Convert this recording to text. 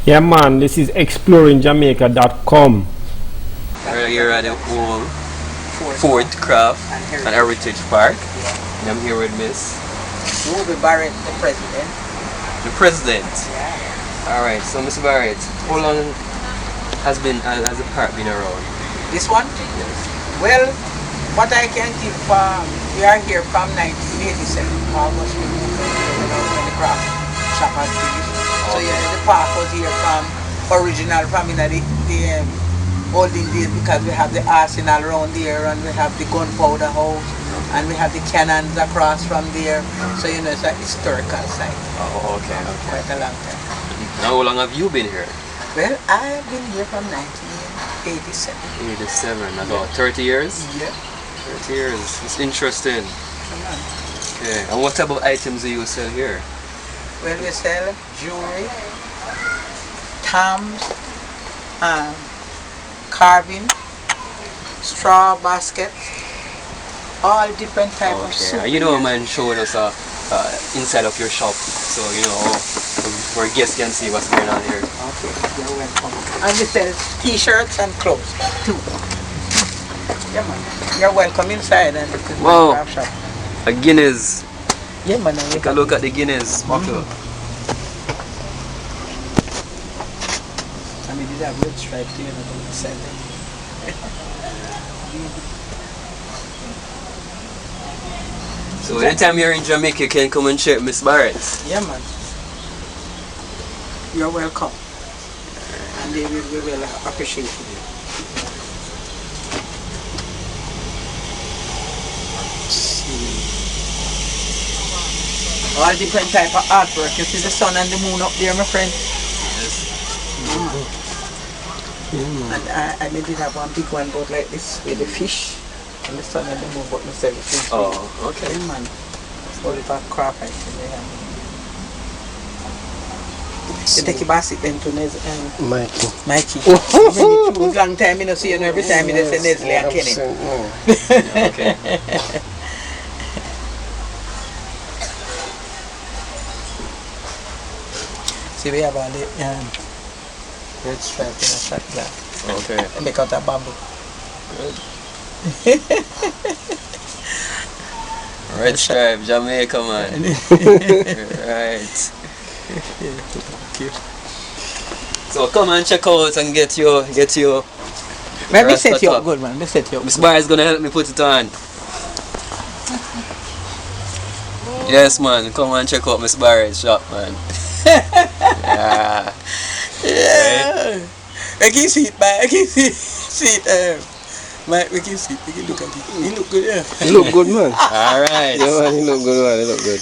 Yeah, man, this is exploringjamaica.com. We're here at the old Fort Craft and Heritage Park. And I'm here with Miss Ruby Barrett, the president. the President. Yeah. Alright, so Miss Barrett, how long has the park been around? This one? Yes. Well, what I can give, we are here from 1987. August we moved when the craft shop had finished. So yeah, the park was here from original, from the olden days, because we have the arsenal around there and we have the gunpowder house and we have the cannons across from there. So you know, it's a historical site. Oh, okay. Quite a long time. Now, how long have you been here? Well, I have been here from 1987. 87, about 30 years? Yeah. 30 years, it's interesting. Come on. Okay, and what type of items do you sell here? Well, we sell jewelry, toms, carving, straw baskets, all different types of Okay, souvenirs. you don't mind showing us inside of your shop, so you know our guests can see what's going on here. Okay, you're welcome. And we sell t-shirts and clothes too. Yeah, man. You're welcome inside, and this is Wow. my craft shop. A Guinness. Yeah, man. Take a look at the Guinness bottle. I mean, these are red stripes here, not on the side. So anytime you're in Jamaica, you can come and check Miss Barrett. Yeah, man. You're welcome. And they will appreciate you. All different type of artwork. You see the sun and the moon up there, my friend? Yes. And I did have one big one boat like this with the fish and the sun and the moon, but myself the fish. Oh, okay. Yeah, man. All the craft items they have. You take a Vsit then to Mikey. Long time you know see you know, every time you say Nestle and Kenny. Okay. See, we have all the red stripe in a shot glass. Okay. And make out of bamboo. Good. Red Stripe, Jamaica, man. Right. So come and check out and get your. Let me set you Rasta up good, man. Let me set you up. Miss Bar is gonna help me put it on. Yes, man. Come and check out Miss Barrett's shop, man. Yeah. Yeah. I can see it, man. I can see it. Mike, we can see it. We can look at it. He look good, yeah. He look good, man. All right. Yeah, man, he look good, man. He look good.